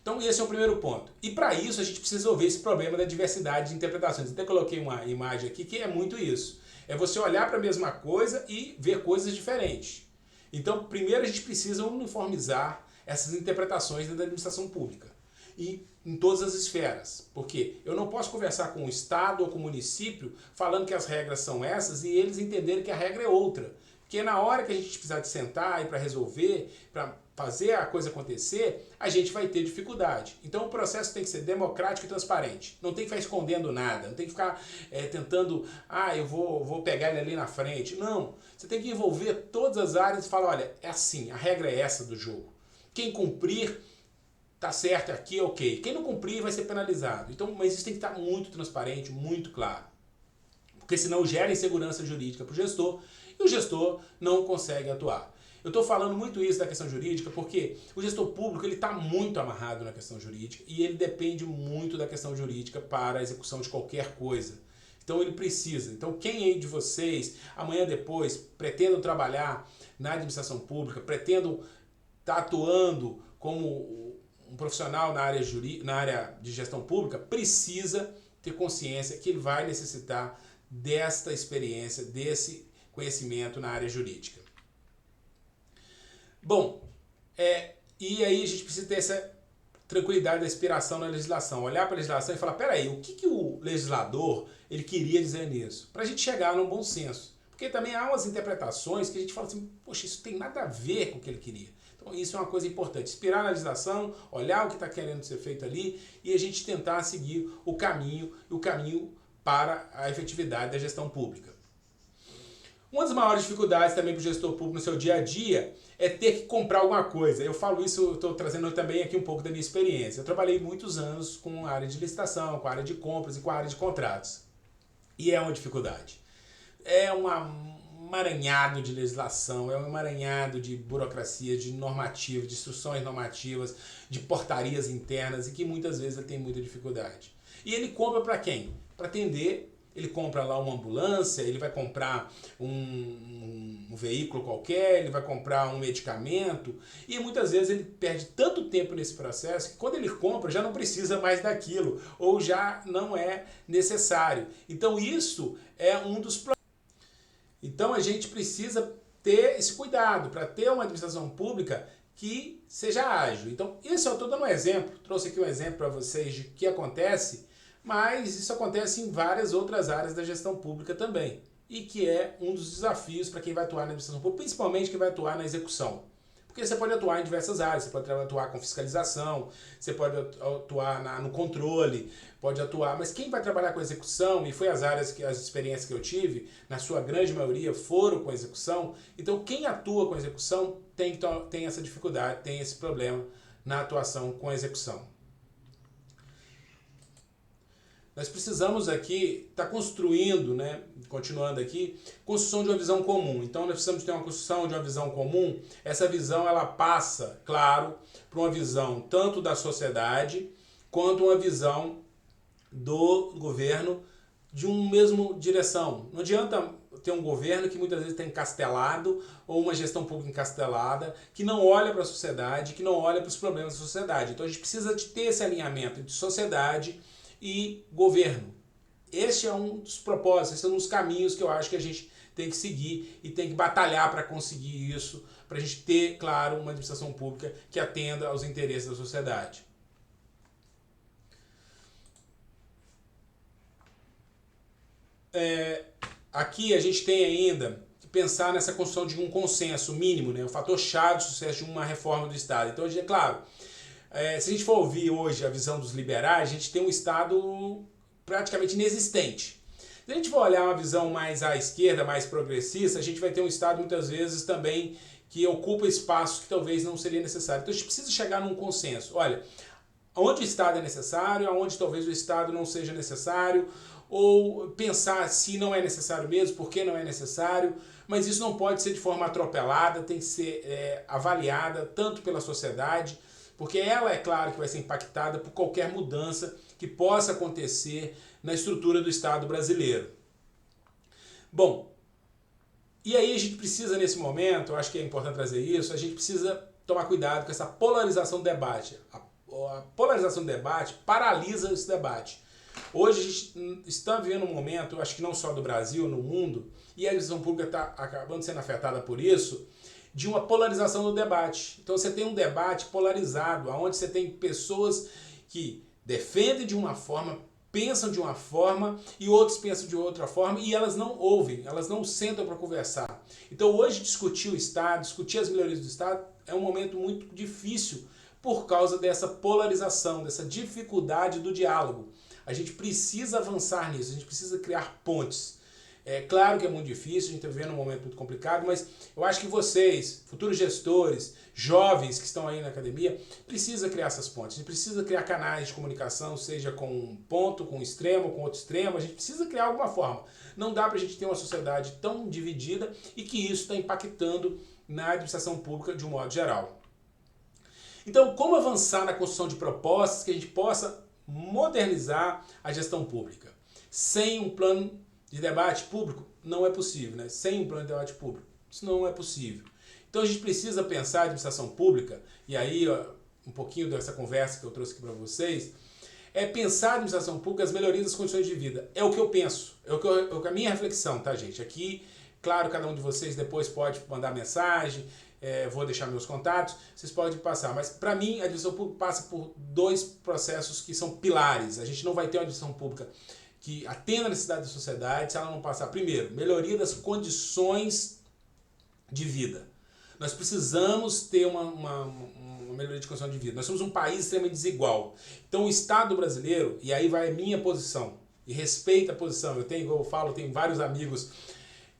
Então esse é o primeiro ponto. E para isso a gente precisa resolver esse problema da diversidade de interpretações. Até coloquei uma imagem aqui que é muito isso. É você olhar para a mesma coisa e ver coisas diferentes. Então primeiro a gente precisa uniformizar essas interpretações da administração pública. E em todas as esferas. Porque eu não posso conversar com o Estado ou com o município falando que as regras são essas e eles entenderem que a regra é outra. Porque na hora que a gente precisar de sentar e para resolver, para fazer a coisa acontecer, a gente vai ter dificuldade. Então o processo tem que ser democrático e transparente. Não tem que ficar escondendo nada, não tem que ficar tentando, eu vou pegar ele ali na frente. Não, você tem que envolver todas as áreas e falar, olha, é assim, a regra é essa do jogo. Quem cumprir, tá certo, aqui é ok. Quem não cumprir vai ser penalizado. Então, mas isso tem que estar muito transparente, muito claro. Porque senão gera insegurança jurídica para o gestor e o gestor não consegue atuar. Eu estou falando muito isso da questão jurídica porque o gestor público ele está muito amarrado na questão jurídica e ele depende muito da questão jurídica para a execução de qualquer coisa. Então ele precisa. Então quem aí de vocês, amanhã depois, pretendam trabalhar na administração pública, pretendam estar atuando como um profissional na área de gestão pública, precisa ter consciência que ele vai necessitar desta experiência, desse conhecimento na área jurídica. Bom, e aí a gente precisa ter essa tranquilidade da inspiração na legislação, olhar para a legislação e falar, peraí, o que o legislador ele queria dizer nisso? Para a gente chegar num bom senso. Porque também há umas interpretações que a gente fala assim, poxa, isso tem nada a ver com o que ele queria. Então isso é uma coisa importante, inspirar na legislação, olhar o que está querendo ser feito ali e a gente tentar seguir o caminho para a efetividade da gestão pública. Uma das maiores dificuldades também para o gestor público no seu dia a dia é ter que comprar alguma coisa. Eu falo isso, eu estou trazendo também aqui um pouco da minha experiência. Eu trabalhei muitos anos com a área de licitação, com a área de compras e com a área de contratos. E é uma dificuldade. É um emaranhado de legislação, é um emaranhado de burocracia, de normativas, de instruções normativas, de portarias internas e que muitas vezes ele tem muita dificuldade. E ele compra para quem? Para atender. Ele compra lá uma ambulância, ele vai comprar um veículo qualquer, ele vai comprar um medicamento e muitas vezes ele perde tanto tempo nesse processo que quando ele compra já não precisa mais daquilo ou já não é necessário. Então isso é um dos problemas. Então a gente precisa ter esse cuidado para ter uma administração pública que seja ágil. Então isso eu estou dando um exemplo, trouxe aqui um exemplo para vocês de que acontece, mas isso acontece em várias outras áreas da gestão pública também. E que é um dos desafios para quem vai atuar na administração pública, principalmente quem vai atuar na execução. Porque você pode atuar em diversas áreas, você pode atuar com fiscalização, você pode atuar no controle, pode atuar, mas quem vai trabalhar com execução, e foi as experiências que eu tive, na sua grande maioria foram com execução, então quem atua com execução tem essa dificuldade, tem esse problema na atuação com execução. Nós precisamos aqui estar construindo, continuando aqui, construção de uma visão comum. Então nós precisamos ter uma construção de uma visão comum. Essa visão ela passa, claro, por uma visão tanto da sociedade quanto uma visão do governo de uma mesma direção. Não adianta ter um governo que muitas vezes está encastelado ou uma gestão pública encastelada que não olha para a sociedade, que não olha para os problemas da sociedade. Então a gente precisa de ter esse alinhamento entre sociedade e governo. Este é um dos propósitos, esse é um dos caminhos que eu acho que a gente tem que seguir e tem que batalhar para conseguir isso, para a gente ter, claro, uma administração pública que atenda aos interesses da sociedade. Aqui a gente tem ainda que pensar nessa construção de um consenso mínimo, o fator chave de sucesso de uma reforma do Estado. Então, é claro, se a gente for ouvir hoje a visão dos liberais, a gente tem um Estado praticamente inexistente. Se a gente for olhar uma visão mais à esquerda, mais progressista, a gente vai ter um Estado muitas vezes também que ocupa espaços que talvez não seria necessário. Então a gente precisa chegar num consenso. Olha, onde o Estado é necessário, aonde talvez o Estado não seja necessário, ou pensar se não é necessário mesmo, por que não é necessário, mas isso não pode ser de forma atropelada, tem que ser avaliada tanto pela sociedade, porque ela, é claro, que vai ser impactada por qualquer mudança que possa acontecer na estrutura do Estado brasileiro. Bom, e aí a gente precisa nesse momento, eu acho que é importante trazer isso, a gente precisa tomar cuidado com essa polarização do debate. A polarização do debate paralisa esse debate. Hoje a gente está vivendo um momento, eu acho que não só do Brasil, no mundo, e a administração pública está acabando sendo afetada por isso, de uma polarização do debate. Então você tem um debate polarizado, onde você tem pessoas que defendem de uma forma, pensam de uma forma e outros pensam de outra forma e elas não ouvem, elas não sentam para conversar. Então hoje discutir o Estado, discutir as melhorias do Estado é um momento muito difícil por causa dessa polarização, dessa dificuldade do diálogo. A gente precisa avançar nisso, a gente precisa criar pontes. É claro que é muito difícil, a gente está vivendo um momento muito complicado, mas eu acho que vocês, futuros gestores, jovens que estão aí na academia, precisa criar essas pontes, a gente precisa criar canais de comunicação, seja com um ponto, com um extremo, com outro extremo, a gente precisa criar alguma forma. Não dá para a gente ter uma sociedade tão dividida e que isso está impactando na administração pública de um modo geral. Então, como avançar na construção de propostas que a gente possa modernizar a gestão pública? Sem um plano de debate público, não é possível, né? Sem um plano de debate público, isso não é possível. Então a gente precisa pensar a administração pública, e aí ó, um pouquinho dessa conversa que eu trouxe aqui para vocês, é pensar a administração pública, as melhorias das condições de vida. É o que eu penso, é a minha reflexão, tá, gente? Aqui, claro, cada um de vocês depois pode mandar mensagem, vou deixar meus contatos, vocês podem passar. Mas, para mim, a administração pública passa por dois processos que são pilares. A gente não vai ter uma administração pública que atenda a necessidade da sociedade se ela não passar, primeiro, melhoria das condições de vida. Nós precisamos ter uma melhoria de condição de vida. Nós somos um país extremamente desigual. Então o Estado brasileiro, e aí vai a minha posição, e respeita a posição, eu falo, tenho vários amigos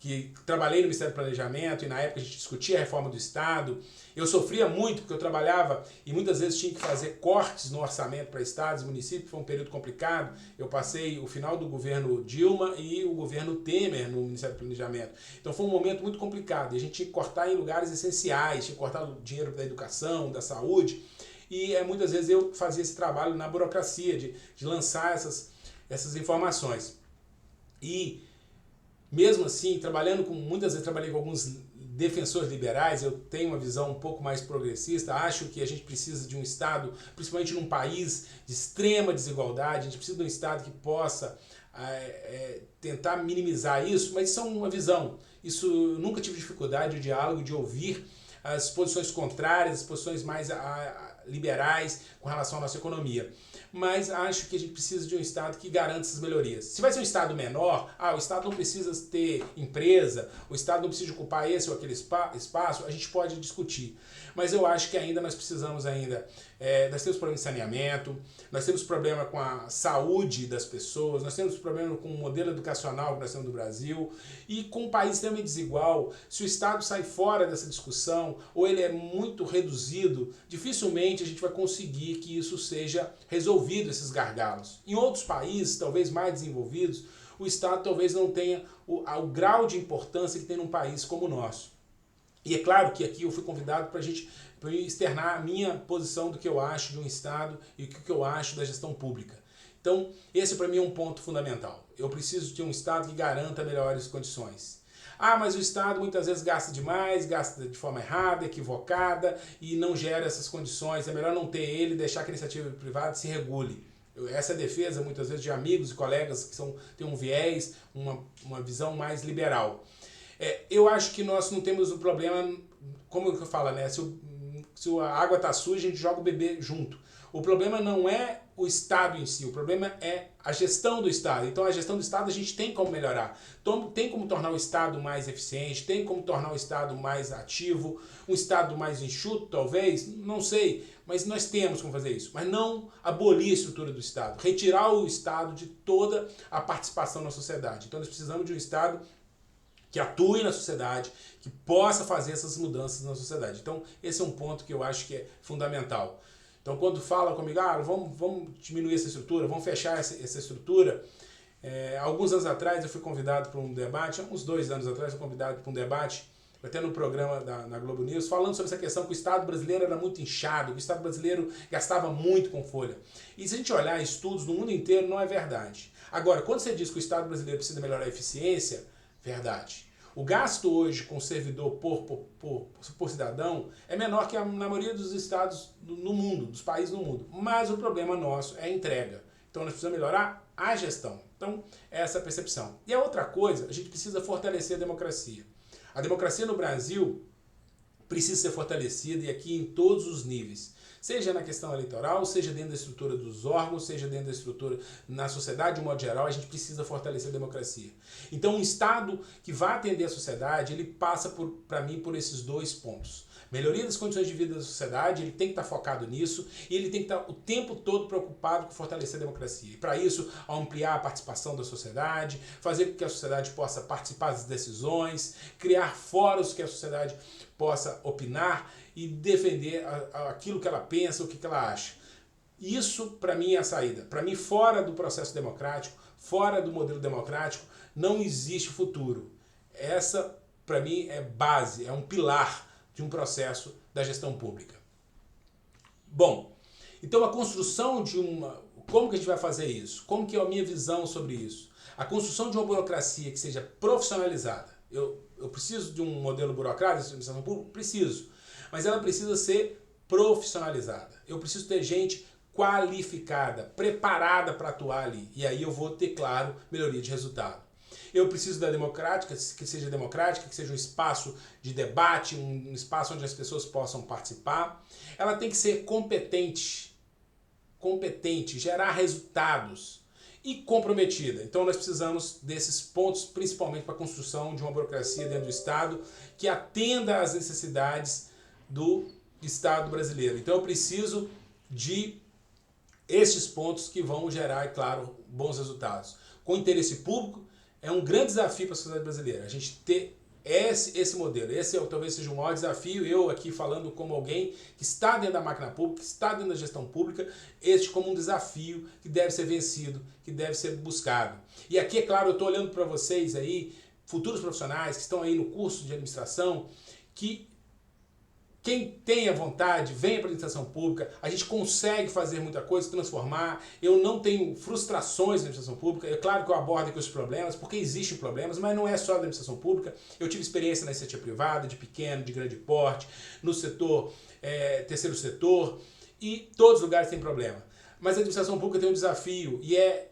que trabalhei no Ministério do Planejamento e na época a gente discutia a reforma do Estado. Eu sofria muito porque eu trabalhava e muitas vezes tinha que fazer cortes no orçamento para estados e municípios, foi um período complicado. Eu passei o final do governo Dilma e o governo Temer no Ministério do Planejamento. Então foi um momento muito complicado e a gente tinha que cortar em lugares essenciais, tinha que cortar dinheiro da educação, da saúde e muitas vezes eu fazia esse trabalho na burocracia de lançar essas informações. E mesmo assim, muitas vezes trabalhei com alguns defensores liberais, eu tenho uma visão um pouco mais progressista, acho que a gente precisa de um Estado, principalmente num país de extrema desigualdade, a gente precisa de um Estado que possa tentar minimizar isso, mas isso é uma visão. Isso eu nunca tive dificuldade de diálogo, de ouvir as posições contrárias, as posições mais liberais com relação à nossa economia. Mas acho que a gente precisa de um Estado que garanta essas melhorias. Se vai ser um Estado menor, o Estado não precisa ter empresa, o Estado não precisa ocupar esse ou aquele espaço, a gente pode discutir. Mas eu acho que ainda nós precisamos nós temos problema de saneamento, nós temos problema com a saúde das pessoas, nós temos problema com o modelo educacional que nós temos no Brasil e com um país extremamente desigual. Se o Estado sai fora dessa discussão ou ele é muito reduzido, dificilmente a gente vai conseguir que isso seja resolvido, esses gargalos. Em outros países, talvez mais desenvolvidos, o Estado talvez não tenha o grau de importância que tem num país como o nosso. E é claro que aqui eu fui convidado para externar a minha posição do que eu acho de um Estado e o que eu acho da gestão pública. Então, esse para mim é um ponto fundamental. Eu preciso de um Estado que garanta melhores condições. Mas o Estado muitas vezes gasta demais, gasta de forma errada, equivocada e não gera essas condições. É melhor não ter ele e deixar que a iniciativa privada se regule. Essa é a defesa muitas vezes de amigos e colegas que têm um viés, uma visão mais liberal. Eu acho que nós não temos o problema, como eu falo, né? Se a água está suja, a gente joga o bebê junto. O problema não é o Estado em si, o problema é a gestão do Estado. Então a gestão do Estado a gente tem como melhorar. Então, tem como tornar o Estado mais eficiente, tem como tornar o Estado mais ativo, um Estado mais enxuto talvez, não sei. Mas nós temos como fazer isso. Mas não abolir a estrutura do Estado, retirar o Estado de toda a participação na sociedade. Então nós precisamos de um Estado que atue na sociedade, que possa fazer essas mudanças na sociedade. Então, esse é um ponto que eu acho que é fundamental. Então, quando fala comigo, vamos diminuir essa estrutura, vamos fechar essa estrutura, alguns anos atrás eu fui convidado para um debate, uns 2 anos atrás eu fui convidado para um debate, até no programa na Globo News, falando sobre essa questão que o Estado brasileiro era muito inchado, que o Estado brasileiro gastava muito com folha. E se a gente olhar estudos no mundo inteiro, não é verdade. Agora, quando você diz que o Estado brasileiro precisa melhorar a eficiência, verdade. O gasto hoje com servidor por cidadão é menor que na maioria dos estados no mundo, dos países no mundo. Mas o problema nosso é a entrega. Então nós precisamos melhorar a gestão. Então, essa é a percepção. E a outra coisa, a gente precisa fortalecer a democracia. A democracia no Brasil precisa ser fortalecida e aqui em todos os níveis. Seja na questão eleitoral, seja dentro da estrutura dos órgãos, seja dentro da estrutura na sociedade de um modo geral, a gente precisa fortalecer a democracia. Então um Estado que vai atender a sociedade, ele passa, para mim, por esses 2 pontos. Melhoria das condições de vida da sociedade, ele tem que estar focado nisso e ele tem que estar o tempo todo preocupado com fortalecer a democracia. E para isso, ampliar a participação da sociedade, fazer com que a sociedade possa participar das decisões, criar fóruns que a sociedade possa opinar e defender aquilo que ela pensa, o que ela acha. Isso, para mim, é a saída. Para mim, fora do processo democrático, fora do modelo democrático, não existe futuro. Essa, para mim, é base, é um pilar de um processo da gestão pública. Bom, então a construção de uma... Como que a gente vai fazer isso? Como que é a minha visão sobre isso? A construção de uma burocracia que seja profissionalizada. Eu preciso de um modelo burocrático de administração pública? Preciso. Mas ela precisa ser profissionalizada. Eu preciso ter gente qualificada, preparada para atuar ali. E aí eu vou ter, claro, melhoria de resultado. Eu preciso da democrática, que seja um espaço de debate, um espaço onde as pessoas possam participar. Ela tem que ser competente, gerar resultados e comprometida. Então nós precisamos desses pontos, principalmente para a construção de uma burocracia dentro do Estado que atenda às necessidades do Estado brasileiro. Então eu preciso de estes pontos que vão gerar, é claro, bons resultados. Com interesse público, é um grande desafio para a sociedade brasileira. A gente ter esse modelo. Esse talvez seja o maior desafio, eu aqui falando como alguém que está dentro da máquina pública, que está dentro da gestão pública, este como um desafio que deve ser vencido, que deve ser buscado. E aqui, é claro, eu estou olhando para vocês aí, futuros profissionais que estão aí no curso de administração, que quem tem a vontade, venha para a administração pública, a gente consegue fazer muita coisa, transformar. Eu não tenho frustrações na administração pública, é claro que eu abordo aqui os problemas, porque existem problemas, mas não é só da administração pública. Eu tive experiência na iniciativa privada, de pequeno, de grande porte, no setor, terceiro setor, e todos os lugares têm problema. Mas a administração pública tem um desafio, e é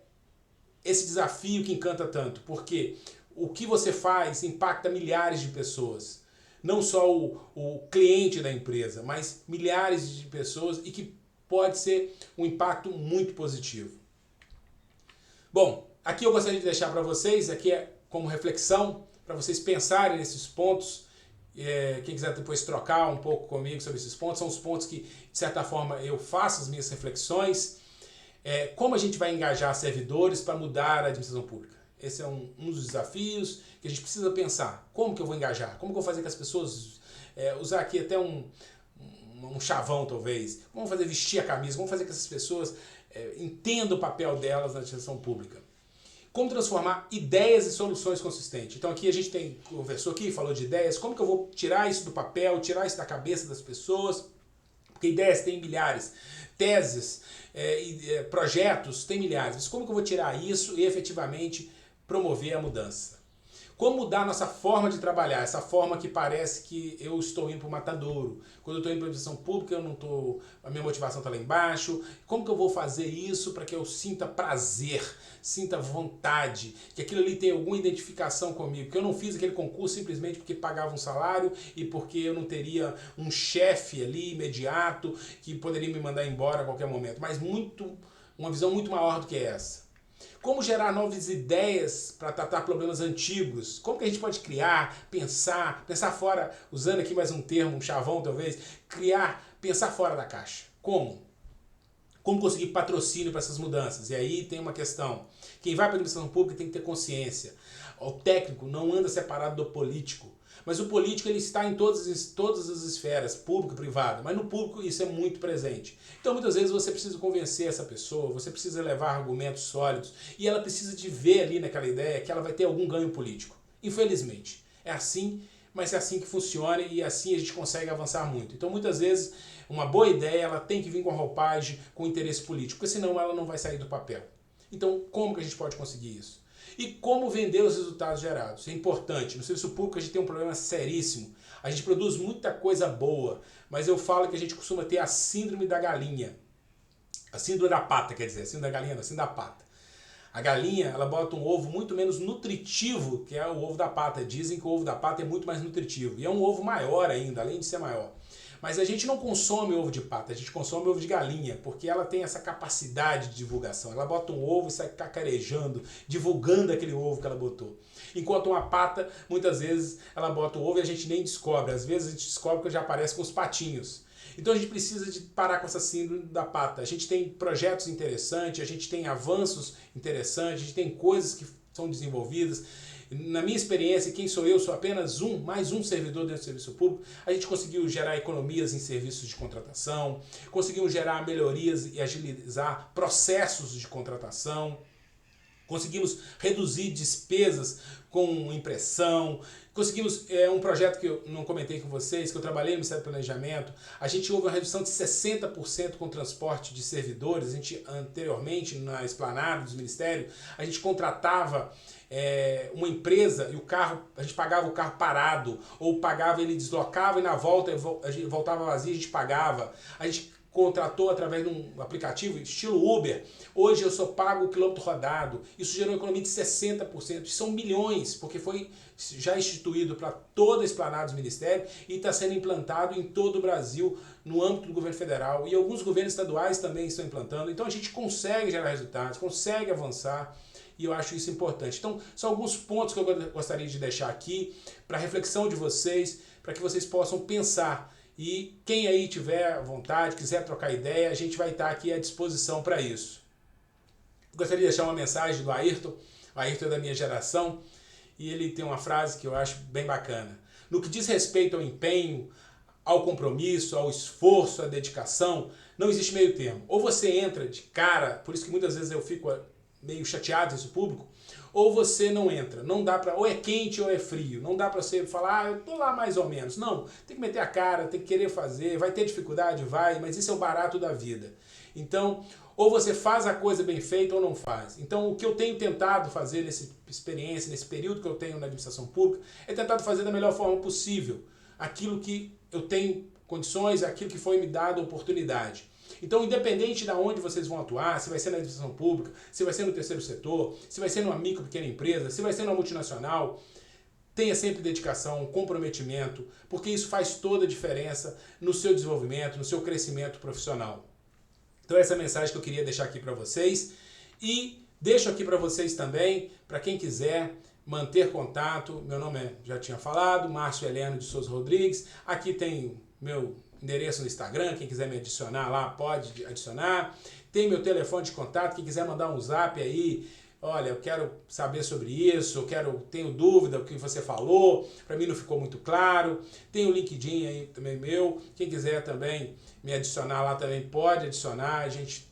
esse desafio que encanta tanto, porque o que você faz impacta milhares de pessoas. Não só o cliente da empresa, mas milhares de pessoas e que pode ser um impacto muito positivo. Bom, aqui eu gostaria de deixar para vocês, aqui é como reflexão, para vocês pensarem nesses pontos. Quem quiser depois trocar um pouco comigo sobre esses pontos, são os pontos que, de certa forma, eu faço as minhas reflexões. Como a gente vai engajar servidores para mudar a administração pública? Esse é um dos desafios que a gente precisa pensar. Como que eu vou engajar? Como que eu vou fazer que as pessoas... usar aqui até um chavão, talvez. Como fazer vestir a camisa? Como fazer que essas pessoas entendam o papel delas na administração pública? Como transformar ideias em soluções consistentes? Então aqui a gente conversou aqui, falou de ideias. Como que eu vou tirar isso do papel, tirar isso da cabeça das pessoas? Porque ideias tem milhares. Teses, projetos tem milhares. Mas como que eu vou tirar isso e efetivamente promover a mudança? Como mudar a nossa forma de trabalhar, essa forma que parece que eu estou indo para o matadouro. Quando eu estou indo para a administração pública, a minha motivação está lá embaixo. Como que eu vou fazer isso para que eu sinta prazer, sinta vontade, que aquilo ali tem alguma identificação comigo, que eu não fiz aquele concurso simplesmente porque pagava um salário e porque eu não teria um chefe ali imediato que poderia me mandar embora a qualquer momento, mas uma visão muito maior do que essa. Como gerar novas ideias para tratar problemas antigos? Como que a gente pode criar, pensar fora, usando aqui mais um termo, um chavão talvez, pensar fora da caixa? Como? Como conseguir patrocínio para essas mudanças? E aí tem uma questão. Quem vai para a administração pública tem que ter consciência. O técnico não anda separado do político. Mas o político ele está em todas as esferas, público e privado, mas no público isso é muito presente. Então muitas vezes você precisa convencer essa pessoa, você precisa levar argumentos sólidos e ela precisa de ver ali naquela ideia que ela vai ter algum ganho político. Infelizmente, é assim, mas é assim que funciona e assim a gente consegue avançar muito. Então muitas vezes uma boa ideia ela tem que vir com a roupagem, com interesse político, porque senão ela não vai sair do papel. Então como que a gente pode conseguir isso? E como vender os resultados gerados. É importante. No serviço público a gente tem um problema seríssimo. A gente produz muita coisa boa, mas eu falo que a gente costuma ter a síndrome da galinha. A síndrome da pata, quer dizer. A síndrome da galinha não, a síndrome da pata. A galinha, ela bota um ovo muito menos nutritivo que é o ovo da pata. Dizem que o ovo da pata é muito mais nutritivo. E é um ovo maior ainda, além de ser maior. Mas a gente não consome ovo de pata, a gente consome ovo de galinha, porque ela tem essa capacidade de divulgação. Ela bota um ovo e sai cacarejando, divulgando aquele ovo que ela botou. Enquanto uma pata, muitas vezes, ela bota o ovo e a gente nem descobre. Às vezes a gente descobre que já aparece com os patinhos. Então a gente precisa de parar com essa síndrome da pata. A gente tem projetos interessantes, a gente tem avanços interessantes, a gente tem coisas que são desenvolvidas. Na minha experiência, quem sou eu? Sou apenas mais um servidor dentro do serviço público. A gente conseguiu gerar economias em serviços de contratação, conseguimos gerar melhorias e agilizar processos de contratação. Conseguimos reduzir despesas com impressão, conseguimos um projeto que eu não comentei com vocês, que eu trabalhei no Ministério do Planejamento, a gente houve uma redução de 60% com o transporte de servidores. A gente anteriormente, na esplanada dos ministérios, a gente contratava uma empresa e o carro, a gente pagava o carro parado, ou pagava, ele deslocava e na volta a gente voltava vazio, a gente pagava. A gente contratou através de um aplicativo estilo Uber. Hoje eu só pago o quilômetro rodado. Isso gerou uma economia de 60%. São milhões, porque foi já instituído para toda a esplanada dos ministérios e está sendo implantado em todo o Brasil, no âmbito do governo federal. E alguns governos estaduais também estão implantando. Então a gente consegue gerar resultados, consegue avançar. E eu acho isso importante. Então, são alguns pontos que eu gostaria de deixar aqui para reflexão de vocês, para que vocês possam pensar. E quem aí tiver vontade, quiser trocar ideia, a gente vai estar aqui à disposição para isso. Gostaria de deixar uma mensagem do Ayrton. O Ayrton é da minha geração e ele tem uma frase que eu acho bem bacana. No que diz respeito ao empenho, ao compromisso, ao esforço, à dedicação, não existe meio termo. Ou você entra de cara, por isso que muitas vezes eu fico meio chateado com isso público, ou você não entra, não dá para, ou é quente ou é frio, não dá para você falar, eu tô lá mais ou menos. Não, tem que meter a cara, tem que querer fazer, vai ter dificuldade, vai, mas isso é o barato da vida. Então, ou você faz a coisa bem feita ou não faz. Então, o que eu tenho tentado fazer nessa experiência, nesse período que eu tenho na administração pública, é tentado fazer da melhor forma possível aquilo que eu tenho condições, aquilo que foi me dado a oportunidade. Então, independente de onde vocês vão atuar, se vai ser na administração pública, se vai ser no terceiro setor, se vai ser numa micro, pequena empresa, se vai ser numa multinacional, tenha sempre dedicação, comprometimento, porque isso faz toda a diferença no seu desenvolvimento, no seu crescimento profissional. Então, essa é a mensagem que eu queria deixar aqui para vocês. E deixo aqui para vocês também, para quem quiser manter contato, meu nome já tinha falado, Márcio Heleno de Souza Rodrigues. Aqui tem meu endereço no Instagram, quem quiser me adicionar lá pode adicionar. Tem meu telefone de contato, quem quiser mandar um zap aí, olha, eu quero saber sobre isso, tenho dúvida do que você falou, para mim não ficou muito claro. Tem o LinkedIn aí também meu, quem quiser também me adicionar lá também pode adicionar, a gente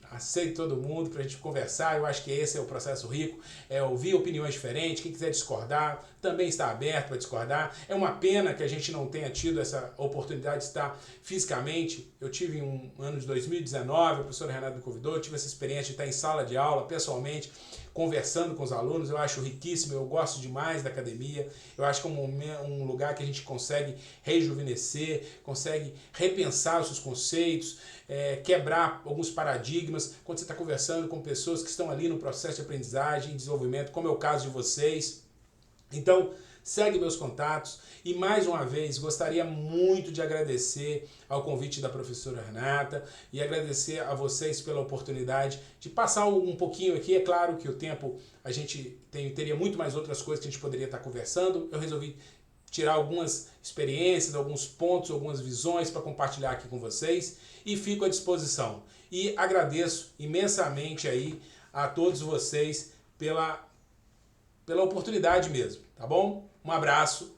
aceita todo mundo para a gente conversar. Eu acho que esse é o processo rico, é ouvir opiniões diferentes. Quem quiser discordar também está aberto para discordar. É uma pena que a gente não tenha tido essa oportunidade de estar fisicamente. Eu tive um ano de 2019, a professora Renata me convidou, eu tive essa experiência de estar em sala de aula, pessoalmente, conversando com os alunos. Eu acho riquíssimo, eu gosto demais da academia. Eu acho que é um lugar que a gente consegue rejuvenescer, consegue repensar os seus conceitos, quebrar alguns paradigmas quando você está conversando com pessoas que estão ali no processo de aprendizagem e desenvolvimento, como é o caso de vocês. Então, segue meus contatos e, mais uma vez, gostaria muito de agradecer ao convite da professora Renata e agradecer a vocês pela oportunidade de passar um pouquinho aqui. É claro que o tempo, a gente teria muito mais outras coisas que a gente poderia estar conversando. Eu resolvi tirar algumas experiências, alguns pontos, algumas visões para compartilhar aqui com vocês e fico à disposição. E agradeço imensamente aí a todos vocês pela oportunidade mesmo, tá bom? Um abraço.